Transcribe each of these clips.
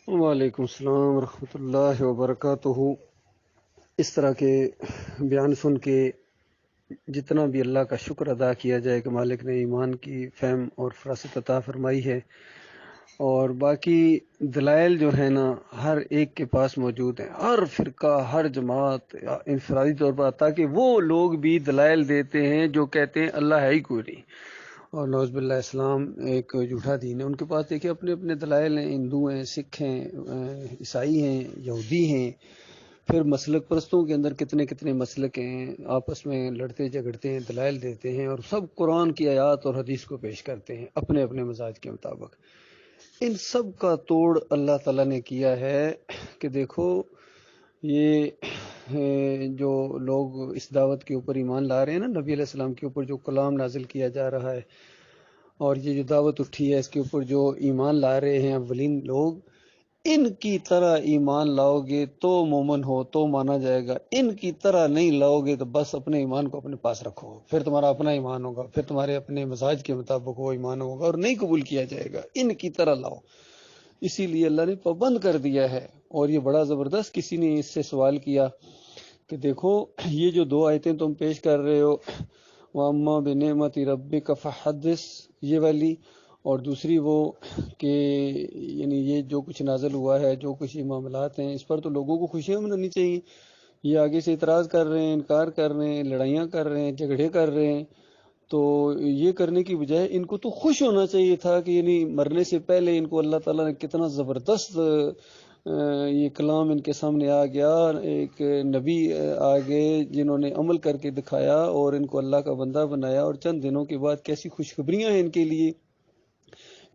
وعلیکم السلام ورحمۃ اللہ وبرکاتہ۔ اس طرح کے بیان سن کے جتنا بھی اللہ کا شکر ادا کیا جائے کہ مالک نے ایمان کی فہم اور فراست عطا فرمائی ہے، اور باقی دلائل جو ہیں نا ہر ایک کے پاس موجود ہیں، ہر فرقہ ہر جماعت انفرادی طور پر، تاکہ وہ لوگ بھی دلائل دیتے ہیں جو کہتے ہیں اللہ ہے ہی کوئی نہیں، اور نعوذ باللہ اسلام ایک جھوٹا دین ہے۔ ان کے پاس دیکھیں اپنے اپنے دلائل ہیں، ہندو ہیں، سکھ ہیں، عیسائی ہیں، یہودی ہیں، پھر مسلک پرستوں کے اندر کتنے کتنے مسلک ہیں، آپس میں لڑتے جھگڑتے ہیں، دلائل دیتے ہیں، اور سب قرآن کی آیات اور حدیث کو پیش کرتے ہیں اپنے اپنے مزاج کے مطابق۔ ان سب کا توڑ اللہ تعالیٰ نے کیا ہے کہ دیکھو یہ جو لوگ اس دعوت کے اوپر ایمان لا رہے ہیں نا، نبی علیہ السلام کے اوپر جو کلام نازل کیا جا رہا ہے، اور یہ جو دعوت اٹھی ہے اس کے اوپر جو ایمان لا رہے ہیں اولین لوگ، ان کی طرح ایمان لاؤ گے تو مومن ہو تو مانا جائے گا، ان کی طرح نہیں لاؤ گے تو بس اپنے ایمان کو اپنے پاس رکھو، پھر تمہارا اپنا ایمان ہوگا، پھر تمہارے اپنے مزاج کے مطابق وہ ایمان ہوگا اور نہیں قبول کیا جائے گا، ان کی طرح لاؤ۔ اسی لیے اللہ نے پابند کر دیا ہے۔ اور یہ بڑا زبردست، کسی نے اس سے سوال کیا کہ دیکھو یہ جو دو آیتیں تم پیش کر رہے ہو، وَأَمَّا بِنِعْمَةِ رَبِّكَ فَحَدِّثْ، یہ والی، اور دوسری وہ کہ یعنی یہ جو کچھ نازل ہوا ہے، جو کچھ یہ معاملات ہیں، اس پر تو لوگوں کو خوشیاں منانی چاہیے۔ یہ آگے سے اعتراض کر رہے ہیں، انکار کر رہے ہیں، لڑائیاں کر رہے ہیں، جھگڑے کر رہے ہیں، تو یہ کرنے کی بجائے ان کو تو خوش ہونا چاہیے تھا کہ یعنی مرنے سے پہلے ان کو اللہ تعالیٰ نے کتنا زبردست یہ کلام ان کے سامنے آ گیا، ایک نبی آ گئے جنہوں نے عمل کر کے دکھایا اور ان کو اللہ کا بندہ بنایا، اور چند دنوں کے بعد کیسی خوشخبریاں ہیں ان کے لیے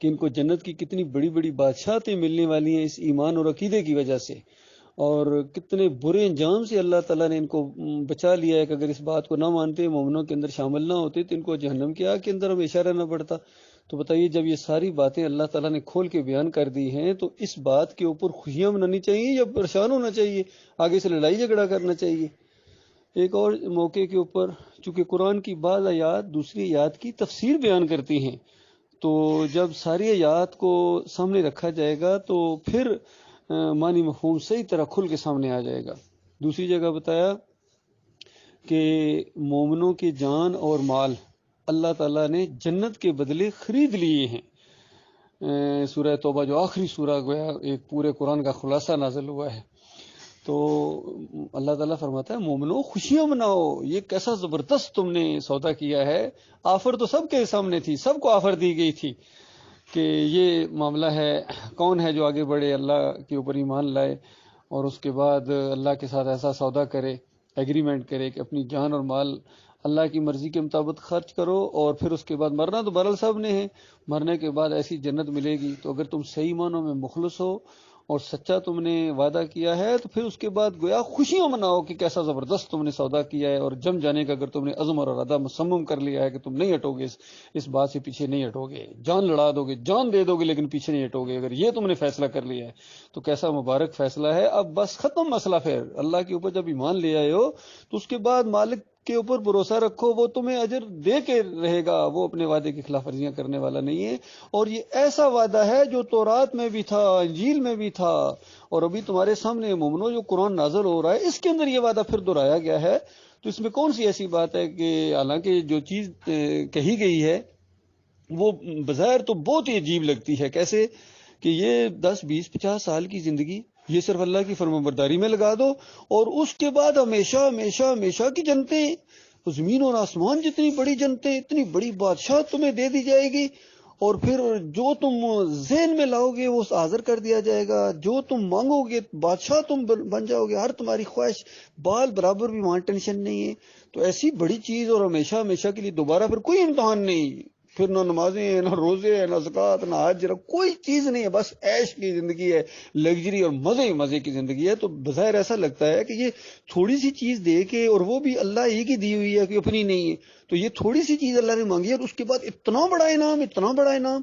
کہ ان کو جنت کی کتنی بڑی بڑی بادشاہتیں ملنے والی ہیں اس ایمان اور عقیدے کی وجہ سے، اور کتنے برے انجام سے اللہ تعالیٰ نے ان کو بچا لیا ہے کہ اگر اس بات کو نہ مانتے، مومنوں کے اندر شامل نہ ہوتے تو ان کو جہنم کی آگ کے اندر ہمیشہ رہنا پڑتا۔ تو بتائیے جب یہ ساری باتیں اللہ تعالیٰ نے کھول کے بیان کر دی ہیں تو اس بات کے اوپر خوشیاں منانی چاہیے یا پریشان ہونا چاہیے، آگے سے لڑائی جھگڑا کرنا چاہیے؟ ایک اور موقع کے اوپر چونکہ قرآن کی بعض آیات دوسری آیات کی تفسیر بیان کرتی ہیں، تو جب ساری آیات کو سامنے رکھا جائے گا تو پھر معنی مفہوم صحیح طرح کھل کے سامنے آ جائے گا۔ دوسری جگہ بتایا کہ مومنوں کی جان اور مال اللہ تعالیٰ نے جنت کے بدلے خرید لیے ہیں۔ سورہ توبہ جو آخری سورہ گویا ایک پورے قرآن کا خلاصہ نازل ہوا ہے، تو اللہ تعالیٰ فرماتا ہے مومنو خوشیاں مناؤ، یہ کیسا زبردست تم نے سودا کیا ہے۔ آفر تو سب کے سامنے تھی، سب کو آفر دی گئی تھی کہ یہ معاملہ ہے، کون ہے جو آگے بڑھے، اللہ کے اوپر ایمان لائے اور اس کے بعد اللہ کے ساتھ ایسا سودا کرے، ایگریمنٹ کرے کہ اپنی جان اور مال اللہ کی مرضی کے مطابق خرچ کرو، اور پھر اس کے بعد مرنا تو بہرحال سب نے ہے، مرنے کے بعد ایسی جنت ملے گی۔ تو اگر تم صحیح معنوں میں مخلص ہو اور سچا تم نے وعدہ کیا ہے تو پھر اس کے بعد گویا خوشیاں مناؤ کہ کیسا زبردست تم نے سودا کیا ہے، اور جم جانے کا اگر تم نے عزم اور ارادہ مصمم کر لیا ہے کہ تم نہیں ہٹو گے، اس بات سے پیچھے نہیں ہٹو گے، جان لڑا دو گے، جان دے دو گے لیکن پیچھے نہیں ہٹو گے، اگر یہ تم نے فیصلہ کر لیا ہے تو کیسا مبارک فیصلہ ہے۔ اب بس ختم مسئلہ، پھر اللہ کے اوپر جب ایمان لے آئے ہو تو اس کے بعد مالک کے اوپر بھروسہ رکھو، وہ تمہیں اجر دے کے رہے گا، وہ اپنے وعدے کی خلاف ورزیاں کرنے والا نہیں ہے، اور یہ ایسا وعدہ ہے جو تورات میں بھی تھا، انجیل میں بھی تھا، اور ابھی تمہارے سامنے مومنو جو قرآن نازل ہو رہا ہے اس کے اندر یہ وعدہ پھر دہرایا گیا ہے۔ تو اس میں کون سی ایسی بات ہے کہ حالانکہ جو چیز کہی گئی ہے وہ بظاہر تو بہت ہی عجیب لگتی ہے، کیسے کہ یہ 10 20 50 سال کی زندگی یہ صرف اللہ کی فرمانبرداری میں لگا دو، اور اس کے بعد ہمیشہ ہمیشہ ہمیشہ کی جنتیں، زمین اور آسمان جتنی بڑی جنتیں، اتنی بڑی بادشاہ تمہیں دے دی جائے گی، اور پھر جو تم ذہن میں لاؤ گے وہ حاضر کر دیا جائے گا، جو تم مانگو گے بادشاہ تم بن جاؤ گے، ہر تمہاری خواہش بال برابر بھی وہاں ٹینشن نہیں ہے۔ تو ایسی بڑی چیز اور ہمیشہ ہمیشہ کے لیے دوبارہ پھر کوئی امتحان نہیں، پھر نہ نمازیں ہیں، نہ روزے ہیں، نہ زکوٰۃ، نہ حج، کوئی چیز نہیں ہے، بس عیش کی زندگی ہے، لگژری اور مزے مزے کی زندگی ہے۔ تو بظاہر ایسا لگتا ہے کہ یہ تھوڑی سی چیز دے کے، اور وہ بھی اللہ ہی کی دی ہوئی ہے کہ اپنی نہیں ہے، تو یہ تھوڑی سی چیز اللہ نے مانگی ہے اور اس کے بعد اتنا بڑا انعام، اتنا بڑا انعام،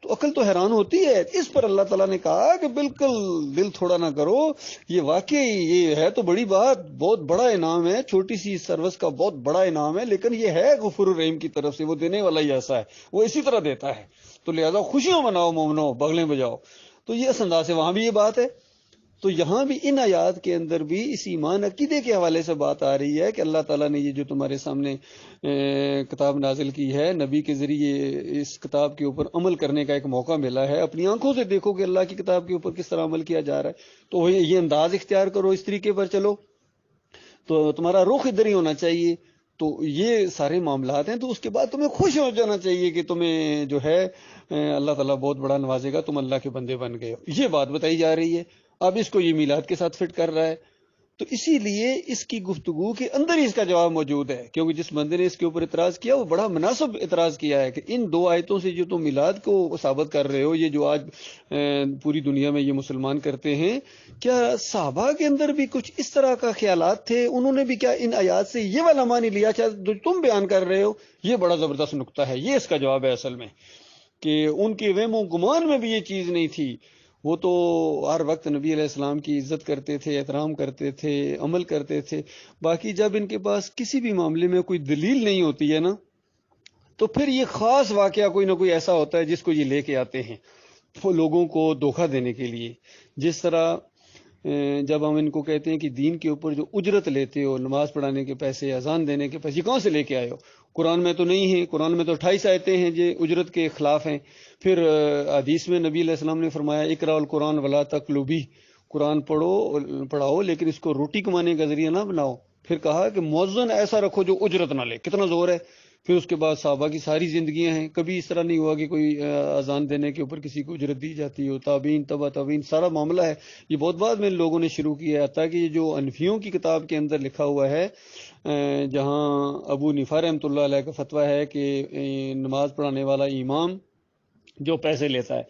تو عقل تو حیران ہوتی ہے۔ اس پر اللہ تعالیٰ نے کہا کہ بالکل دل تھوڑا نہ کرو، یہ واقعی یہ ہے تو بڑی بات، بہت بڑا انعام ہے، چھوٹی سی سروس کا بہت بڑا انعام ہے، لیکن یہ ہے غفور الرحیم کی طرف سے، وہ دینے والا ہی ایسا ہے، وہ اسی طرح دیتا ہے، تو لہذا خوشیاں مناؤ مومنو، بغلیں بجاؤ۔ تو یہ اس انداز سے وہاں بھی یہ بات ہے. تو یہاں بھی ان آیات کے اندر بھی اس ایمان عقیدے کے حوالے سے بات آ رہی ہے کہ اللہ تعالیٰ نے یہ جو تمہارے سامنے کتاب نازل کی ہے، نبی کے ذریعے اس کتاب کے اوپر عمل کرنے کا ایک موقع ملا ہے. اپنی آنکھوں سے دیکھو کہ اللہ کی کتاب کے اوپر کس طرح عمل کیا جا رہا ہے. تو یہ انداز اختیار کرو، اس طریقے پر چلو تو تمہارا رخ ادھر ہی ہونا چاہیے. تو یہ سارے معاملات ہیں. تو اس کے بعد تمہیں خوش ہو جانا چاہیے کہ تمہیں جو ہے اللہ تعالیٰ بہت بڑا نوازے گا، تم اللہ کے بندے بن گئے ہو. یہ بات بتائی جا رہی ہے. اب اس کو یہ میلاد کے ساتھ فٹ کر رہا ہے. تو اسی لیے اس کی گفتگو کے اندر ہی اس کا جواب موجود ہے، کیونکہ جس بندے نے اس کے اوپر اعتراض کیا وہ بڑا مناسب اعتراض کیا ہے کہ ان دو آیتوں سے جو تم میلاد کو ثابت کر رہے ہو، یہ جو آج پوری دنیا میں یہ مسلمان کرتے ہیں، کیا صحابہ کے اندر بھی کچھ اس طرح کا خیالات تھے؟ انہوں نے بھی کیا ان آیات سے یہ والا معنی لیا جو تم بیان کر رہے ہو؟ یہ بڑا زبردست نقطہ ہے. یہ اس کا جواب ہے اصل میں، کہ ان کے وہم و گمان میں بھی یہ چیز نہیں تھی. وہ تو ہر وقت نبی علیہ السلام کی عزت کرتے تھے، احترام کرتے تھے، عمل کرتے تھے. باقی جب ان کے پاس کسی بھی معاملے میں کوئی دلیل نہیں ہوتی ہے نا، تو پھر یہ خاص واقعہ کوئی نہ کوئی ایسا ہوتا ہے جس کو یہ لے کے آتے ہیں وہ لوگوں کو دھوکہ دینے کے لیے. جس طرح جب ہم ان کو کہتے ہیں کہ دین کے اوپر جو اجرت لیتے ہو، نماز پڑھانے کے پیسے، اذان دینے کے پیسے، یہ کہاں سے لے کے آئے ہو؟ قرآن میں تو نہیں ہے. قرآن میں تو 28 آیتیں ہیں جو اجرت کے خلاف ہیں. پھر حدیث میں نبی علیہ السلام نے فرمایا اقرأ القرآن ولا تقلوا بہ، قرآن پڑھاؤ لیکن اس کو روٹی کمانے کا ذریعہ نہ بناؤ. پھر کہا کہ مؤذن ایسا رکھو جو اجرت نہ لے. کتنا زور ہے. پھر اس کے بعد صحابہ کی ساری زندگیاں ہیں، کبھی اس طرح نہیں ہوا کہ کوئی اذان دینے کے اوپر کسی کو اجرت دی جاتی ہو. تابعین، تبع تابعین، سارا معاملہ ہے. یہ بہت بعد میں لوگوں نے شروع کیا ہے. حتیٰ کہ یہ جو انفیوں کی کتاب کے اندر لکھا ہوا ہے، جہاں ابو حنیفہ رحمۃ اللہ علیہ کا فتویٰ ہے کہ نماز پڑھانے والا امام جو پیسے لیتا ہے،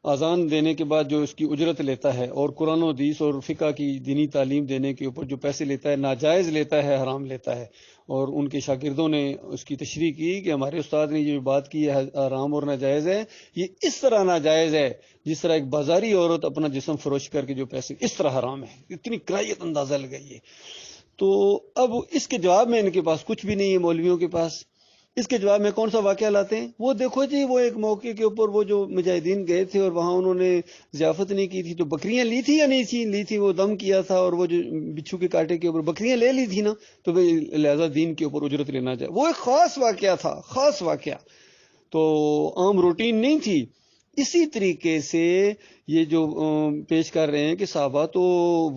اذان دینے کے بعد جو اس کی اجرت لیتا ہے، اور قرآن و حدیث اور فقہ کی دینی تعلیم دینے کے اوپر جو پیسے لیتا ہے، ناجائز لیتا ہے، حرام لیتا ہے. اور ان کے شاگردوں نے اس کی تشریح کی کہ ہمارے استاد نے یہ بات کی ہے حرام اور ناجائز ہے، یہ اس طرح ناجائز ہے جس طرح ایک بازاری عورت اپنا جسم فروش کر کے جو پیسے، اس طرح حرام ہے. اتنی کراہیت اندازہ لگائیے. تو اب اس کے جواب میں ان کے پاس کچھ بھی نہیں ہے مولویوں کے پاس. اس کے جواب میں کون سا واقعہ لاتے ہیں؟ وہ دیکھو جی، وہ ایک موقع کے اوپر وہ جو مجاہدین گئے تھے اور وہاں انہوں نے ضیافت نہیں کی تھی، تو بکریاں لی تھی یا نہیں تھی؟ لی تھی. وہ دم کیا تھا اور وہ جو بچھو کے کانٹے کے اوپر بکریاں لے لی تھی نا، تو لہذا دین کے اوپر اجرت لینا چاہے. وہ ایک خاص واقعہ تھا، خاص واقعہ، تو عام روٹین نہیں تھی. اسی طریقے سے یہ جو پیش کر رہے ہیں کہ صحابہ تو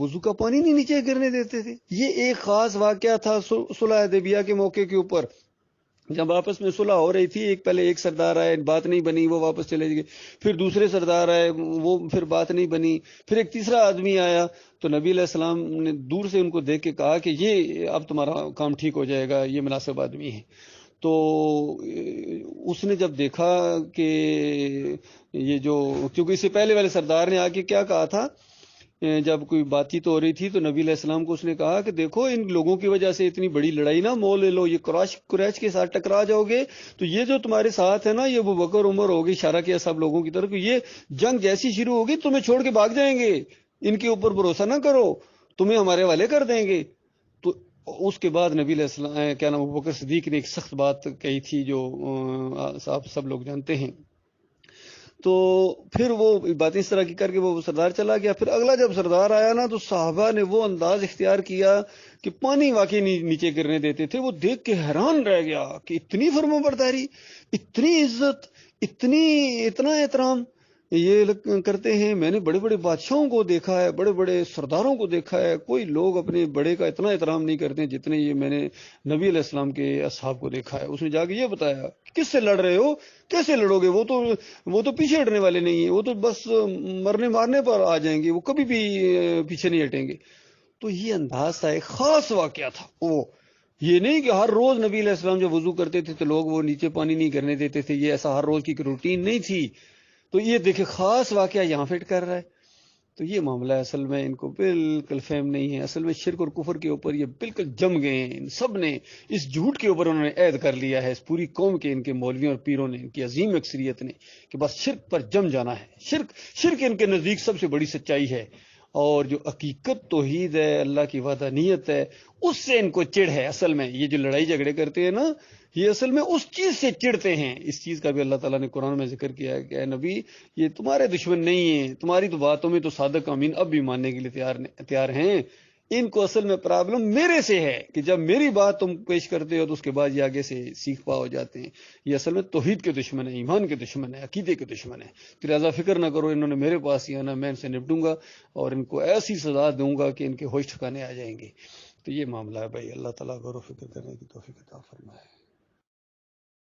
وضو کا پانی نہیں نیچے گرنے دیتے تھے. یہ ایک خاص واقعہ تھا صلح حدیبیہ کے موقع کے اوپر، جب آپس میں صلح ہو رہی تھی. پہلے ایک سردار آئے، بات نہیں بنی، وہ واپس چلے گئے. پھر دوسرے سردار آئے، وہ پھر بات نہیں بنی. پھر ایک تیسرا آدمی آیا، تو نبی علیہ السلام نے دور سے ان کو دیکھ کے کہا کہ یہ اب تمہارا کام ٹھیک ہو جائے گا، یہ مناسب آدمی ہے. تو اس نے جب دیکھا کہ یہ جو، کیونکہ اس سے پہلے والے سردار نے آ کے کیا کہا تھا، جب کوئی بات چیت ہو رہی تھی تو نبی علیہ السلام کو اس نے کہا کہ دیکھو ان لوگوں کی وجہ سے اتنی بڑی لڑائی نہ مول لے لو، یہ قریش کے ساتھ ٹکرا جاؤ گے تو یہ جو تمہارے ساتھ ہے نا، یہ ابو بکر عمر ہوگی، اشارہ کیا سب لوگوں کی طرف، یہ جنگ جیسی شروع ہوگی تمہیں چھوڑ کے بھاگ جائیں گے، ان کے اوپر بھروسہ نہ کرو، تمہیں ہمارے حوالے کر دیں گے. تو اس کے بعد نبی علیہ السلام کیا نام ابو بکر صدیق نے ایک سخت بات کہی تھی جو آپ سب لوگ جانتے ہیں. تو پھر وہ باتیں اس طرح کی کر کے وہ سردار چلا گیا. پھر اگلا جب سردار آیا نا، تو صحابہ نے وہ انداز اختیار کیا کہ پانی واقعی نیچے گرنے دیتے تھے. وہ دیکھ کے حیران رہ گیا کہ اتنی فرما برداری، اتنی عزت، اتنا احترام یہ کرتے ہیں. میں نے بڑے بڑے بادشاہوں کو دیکھا ہے، بڑے بڑے سرداروں کو دیکھا ہے، کوئی لوگ اپنے بڑے کا اتنا احترام نہیں کرتے جتنے یہ میں نے نبی علیہ السلام کے اصحاب کو دیکھا ہے. اس نے جا کے یہ بتایا کس سے لڑ رہے ہو، کیسے لڑو گے، وہ تو پیچھے ہٹنے والے نہیں ہیں، وہ تو بس مرنے مارنے پر آ جائیں گے، وہ کبھی بھی پیچھے نہیں ہٹیں گے. تو یہ انداز تھا، ایک خاص واقعہ تھا. وہ یہ نہیں کہ ہر روز نبی علیہ السلام جب وضو کرتے تھے تو لوگ وہ نیچے پانی نہیں کرنے دیتے تھے، یہ ایسا ہر روز کی روٹین نہیں تھی. تو یہ دیکھیں خاص واقعہ یہاں فٹ کر رہا ہے. تو یہ معاملہ اصل میں ان کو بالکل فہم نہیں ہے. اصل میں شرک اور کفر کے اوپر یہ بالکل جم گئے ہیں. ان سب نے اس جھوٹ کے اوپر انہوں نے عہد کر لیا ہے، اس پوری قوم کے، ان کے مولویوں اور پیروں نے، ان کی عظیم اکثریت نے، کہ بس شرک پر جم جانا ہے. شرک ان کے نزدیک سب سے بڑی سچائی ہے. اور جو حقیقت توحید ہے، اللہ کی وحدانیت ہے، اس سے ان کو چڑ ہے۔ اصل میں یہ جو لڑائی جھگڑے کرتے ہیں نا، یہ اصل میں اس چیز سے چڑھتے ہیں۔ اس چیز کا بھی اللہ تعالیٰ نے قرآن میں ذکر کیا ہے کہ اے نبی، یہ تمہارے دشمن نہیں ہیں، تمہاری تو باتوں میں تو صادق امین اب بھی ماننے کے لیے تیار ہیں۔ ان کو اصل میں پرابلم میرے سے ہے کہ جب میری بات تم پیش کرتے ہو تو اس کے بعد یہ آگے سے سیکھ پا ہو جاتے ہیں۔ یہ اصل میں توحید کے دشمن ہیں، ایمان کے دشمن ہیں، عقیدے کے دشمن ہیں۔ تو لہٰذا فکر نہ کرو، انہوں نے میرے پاس ہی آنا، میں ان سے نپٹوں گا اور ان کو ایسی سزا دوں گا کہ ان کے ہوش ٹھکانے آ جائیں گے۔ تو یہ معاملہ ہے بھائی، اللہ تعالیٰ غور و فکر کرنے کی توفیق عطا فرمائے۔